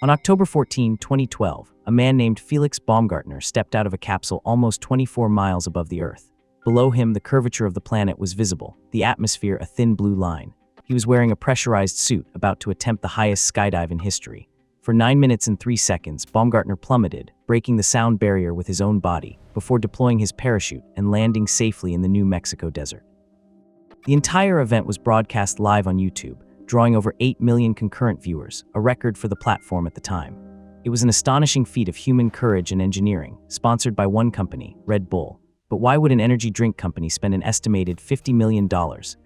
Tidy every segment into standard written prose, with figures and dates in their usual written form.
On October 14, 2012, a man named Felix Baumgartner stepped out of a capsule almost 24 miles above the Earth. Below him, the curvature of the planet was visible, the atmosphere a thin blue line. He was wearing a pressurized suit, about to attempt the highest skydive in history. For 9 minutes and 3 seconds, Baumgartner plummeted, breaking the sound barrier with his own body, before deploying his parachute and landing safely in the New Mexico desert. The entire event was broadcast live on YouTube, drawing over 8 million concurrent viewers, a record for the platform at the time. It was an astonishing feat of human courage and engineering, sponsored by one company, Red Bull. But why would an energy drink company spend an estimated $50 million,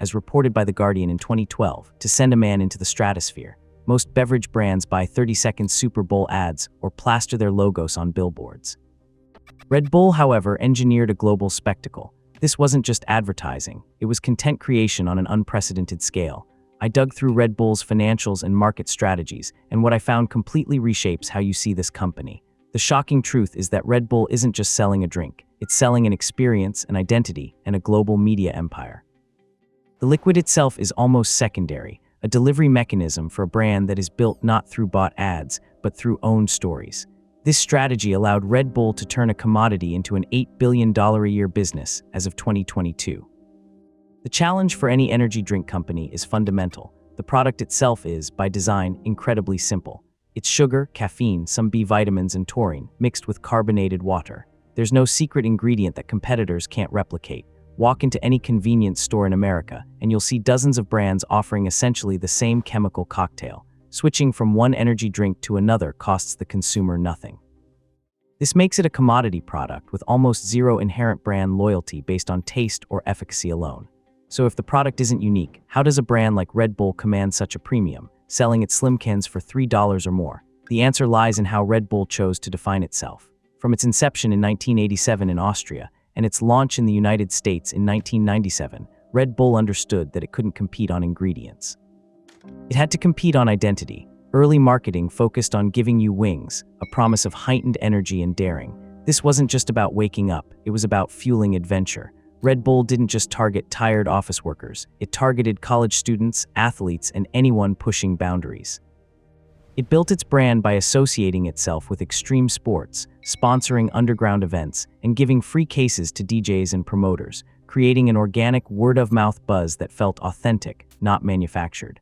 as reported by The Guardian in 2012, to send a man into the stratosphere? Most beverage brands buy 30-second Super Bowl ads or plaster their logos on billboards. Red Bull, however, engineered a global spectacle. This wasn't just advertising, it was content creation on an unprecedented scale. I dug through Red Bull's financials and market strategies, and what I found completely reshapes how you see this company. The shocking truth is that Red Bull isn't just selling a drink, it's selling an experience, an identity, and a global media empire. The liquid itself is almost secondary, a delivery mechanism for a brand that is built not through bought ads, but through owned stories. This strategy allowed Red Bull to turn a commodity into an $8 billion a year business as of 2022. The challenge for any energy drink company is fundamental. The product itself is, by design, incredibly simple. It's sugar, caffeine, some B vitamins, and taurine, mixed with carbonated water. There's no secret ingredient that competitors can't replicate. Walk into any convenience store in America, and you'll see dozens of brands offering essentially the same chemical cocktail. Switching from one energy drink to another costs the consumer nothing. This makes it a commodity product with almost zero inherent brand loyalty based on taste or efficacy alone. So if the product isn't unique, how does a brand like Red Bull command such a premium, selling its slim cans for $3 or more? The answer lies in how Red Bull chose to define itself. From its inception in 1987 in Austria and its launch in the United States in 1997, Red Bull understood that it couldn't compete on ingredients. It had to compete on identity. Early marketing focused on giving you wings, a promise of heightened energy and daring. This wasn't just about waking up, it was about fueling adventure. Red Bull didn't just target tired office workers, it targeted college students, athletes, and anyone pushing boundaries. It built its brand by associating itself with extreme sports, sponsoring underground events, and giving free cases to DJs and promoters, creating an organic word-of-mouth buzz that felt authentic, not manufactured.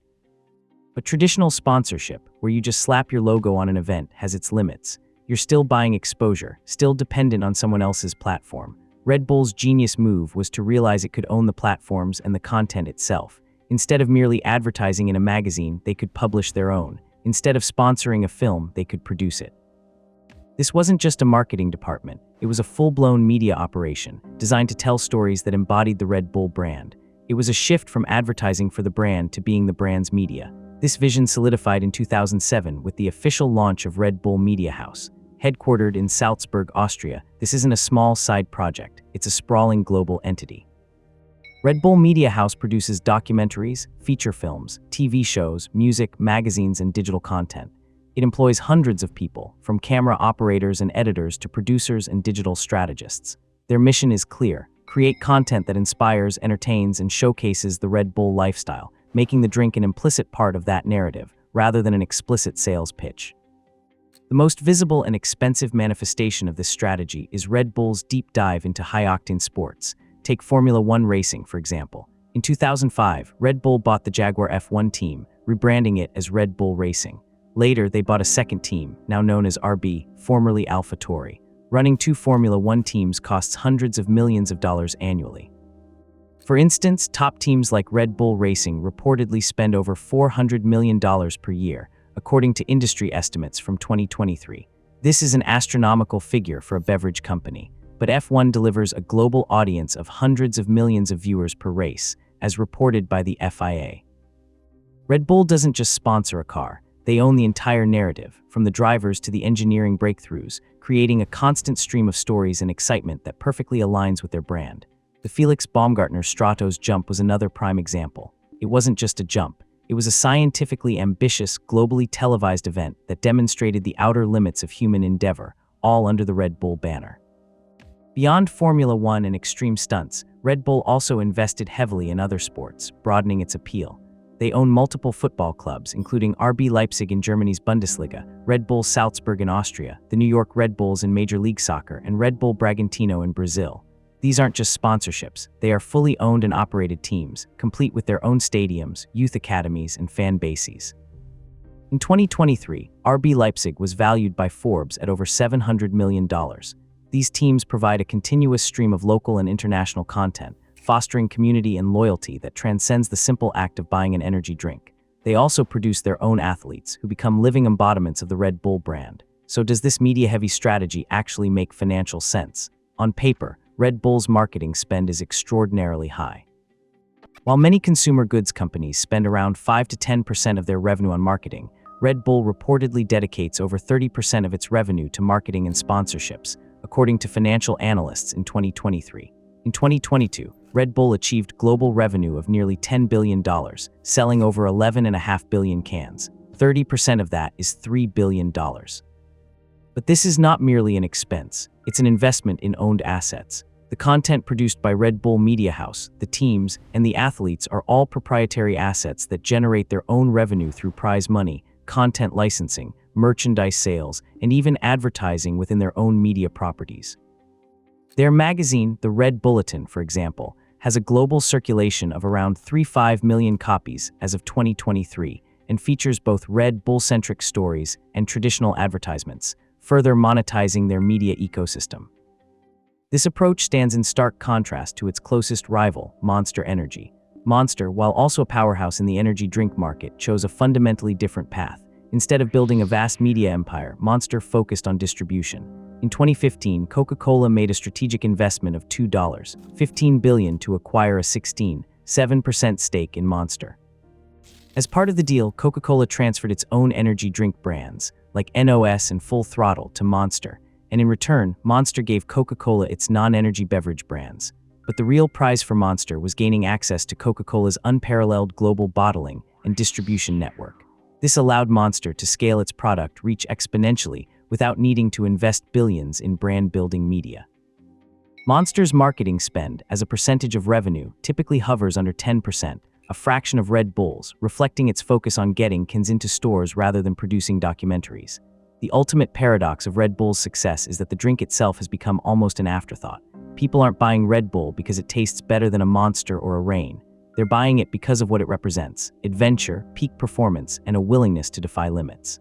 But traditional sponsorship, where you just slap your logo on an event, has its limits. You're still buying exposure, still dependent on someone else's platform. Red Bull's genius move was to realize it could own the platforms and the content itself. Instead of merely advertising in a magazine, they could publish their own. Instead of sponsoring a film, they could produce it. This wasn't just a marketing department, it was a full-blown media operation, designed to tell stories that embodied the Red Bull brand. It was a shift from advertising for the brand to being the brand's media. This vision solidified in 2007 with the official launch of Red Bull Media House. Headquartered in Salzburg, Austria, this isn't a small side project, it's a sprawling global entity. Red Bull Media House produces documentaries, feature films, TV shows, music, magazines, and digital content. It employs hundreds of people, from camera operators and editors to producers and digital strategists. Their mission is clear: create content that inspires, entertains, and showcases the Red Bull lifestyle, making the drink an implicit part of that narrative, rather than an explicit sales pitch. The most visible and expensive manifestation of this strategy is Red Bull's deep dive into high-octane sports. Take Formula One racing, for example. In 2005, Red Bull bought the Jaguar F1 team, rebranding it as Red Bull Racing. Later, they bought a second team, now known as RB, formerly AlphaTauri. Running two Formula One teams costs hundreds of millions of dollars annually. For instance, top teams like Red Bull Racing reportedly spend over $400 million per year, according to industry estimates from 2023. This is an astronomical figure for a beverage company, but F1 delivers a global audience of hundreds of millions of viewers per race, as reported by the FIA. Red Bull doesn't just sponsor a car, they own the entire narrative, from the drivers to the engineering breakthroughs, creating a constant stream of stories and excitement that perfectly aligns with their brand. The Felix Baumgartner Stratos jump was another prime example. It wasn't just a jump. It was a scientifically ambitious, globally televised event that demonstrated the outer limits of human endeavor, all under the Red Bull banner. Beyond Formula One and extreme stunts, Red Bull also invested heavily in other sports, broadening its appeal. They own multiple football clubs, including RB Leipzig in Germany's Bundesliga, Red Bull Salzburg in Austria, the New York Red Bulls in Major League Soccer, and Red Bull Bragantino in Brazil. These aren't just sponsorships, they are fully owned and operated teams, complete with their own stadiums, youth academies, and fan bases. In 2023, RB Leipzig was valued by Forbes at over $700 million. These teams provide a continuous stream of local and international content, fostering community and loyalty that transcends the simple act of buying an energy drink. They also produce their own athletes, who become living embodiments of the Red Bull brand. So does this media-heavy strategy actually make financial sense? On paper, Red Bull's marketing spend is extraordinarily high. While many consumer goods companies spend around 5 to 10% of their revenue on marketing, Red Bull reportedly dedicates over 30% of its revenue to marketing and sponsorships, according to financial analysts in 2023. In 2022, Red Bull achieved global revenue of nearly $10 billion, selling over 11.5 billion cans. 30% of that is $3 billion. But this is not merely an expense, it's an investment in owned assets. The content produced by Red Bull Media House, the teams, and the athletes are all proprietary assets that generate their own revenue through prize money, content licensing, merchandise sales, and even advertising within their own media properties. Their magazine, the Red Bulletin, for example, has a global circulation of around 35 million copies as of 2023 and features both Red Bull-centric stories and traditional advertisements, further monetizing their media ecosystem. This approach stands in stark contrast to its closest rival, Monster Energy. Monster, while also a powerhouse in the energy drink market, chose a fundamentally different path. Instead of building a vast media empire, Monster focused on distribution. In 2015, Coca-Cola made a strategic investment of $15 billion to acquire a 16.7% stake in Monster. As part of the deal, Coca-Cola transferred its own energy drink brands, like NOS and Full Throttle, to Monster, and in return, Monster gave Coca-Cola its non-energy beverage brands. But the real prize for Monster was gaining access to Coca-Cola's unparalleled global bottling and distribution network. This allowed Monster to scale its product reach exponentially without needing to invest billions in brand-building media. Monster's marketing spend, as a percentage of revenue, typically hovers under 10%, a fraction of Red Bull's, reflecting its focus on getting cans into stores rather than producing documentaries. The ultimate paradox of Red Bull's success is that the drink itself has become almost an afterthought. People aren't buying Red Bull because it tastes better than a Monster or a Reign. They're buying it because of what it represents: adventure, peak performance, and a willingness to defy limits.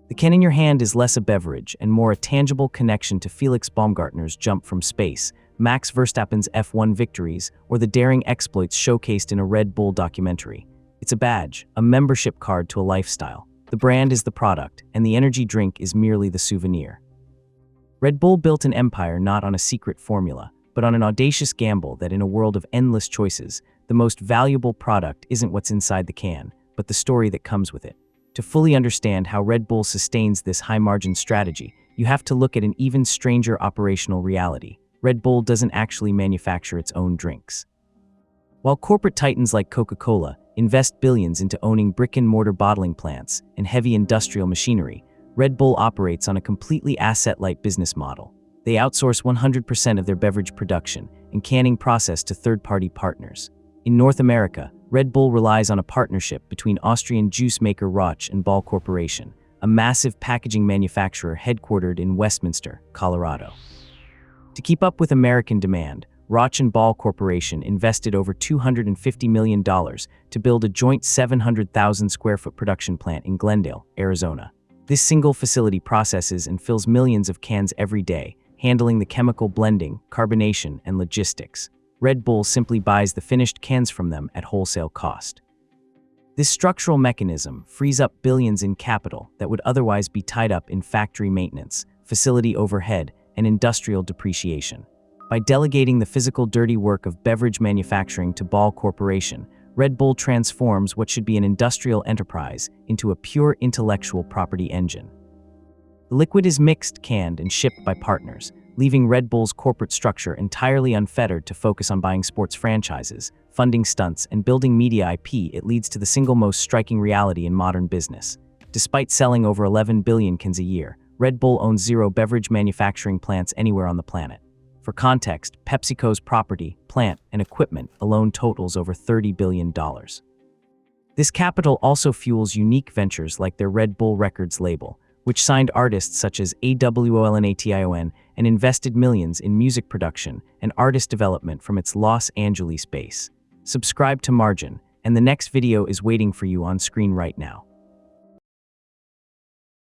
The can in your hand is less a beverage and more a tangible connection to Felix Baumgartner's jump from space, Max Verstappen's F1 victories, or the daring exploits showcased in a Red Bull documentary. It's a badge, a membership card to a lifestyle. The brand is the product, and the energy drink is merely the souvenir. Red Bull built an empire not on a secret formula, but on an audacious gamble that in a world of endless choices, the most valuable product isn't what's inside the can, but the story that comes with it. To fully understand how Red Bull sustains this high-margin strategy, you have to look at an even stranger operational reality. Red Bull doesn't actually manufacture its own drinks. While corporate titans like Coca-Cola invest billions into owning brick-and-mortar bottling plants and heavy industrial machinery, Red Bull operates on a completely asset-light business model. They outsource 100% of their beverage production and canning process to third-party partners. In North America, Red Bull relies on a partnership between Austrian juice maker Roche and Ball Corporation, a massive packaging manufacturer headquartered in Westminster, Colorado. To keep up with American demand, Roche and Ball Corporation invested over $250 million to build a joint 700,000 square foot production plant in Glendale, Arizona. This single facility processes and fills millions of cans every day, handling the chemical blending, carbonation, and logistics. Red Bull simply buys the finished cans from them at wholesale cost. This structural mechanism frees up billions in capital that would otherwise be tied up in factory maintenance, facility overhead, and industrial depreciation. By delegating the physical dirty work of beverage manufacturing to Ball Corporation, Red Bull transforms what should be an industrial enterprise into a pure intellectual property engine. The liquid is mixed, canned, and shipped by partners, leaving Red Bull's corporate structure entirely unfettered to focus on buying sports franchises, funding stunts, and building media IP. It leads to the single most striking reality in modern business. Despite selling over 11 billion cans a year, Red Bull owns 0 beverage manufacturing plants anywhere on the planet. For context, PepsiCo's property, plant, and equipment alone totals over $30 billion. This capital also fuels unique ventures like their Red Bull Records label, which signed artists such as AWOLNATION and invested millions in music production and artist development from its Los Angeles base. Subscribe to Margin, and the next video is waiting for you on screen right now.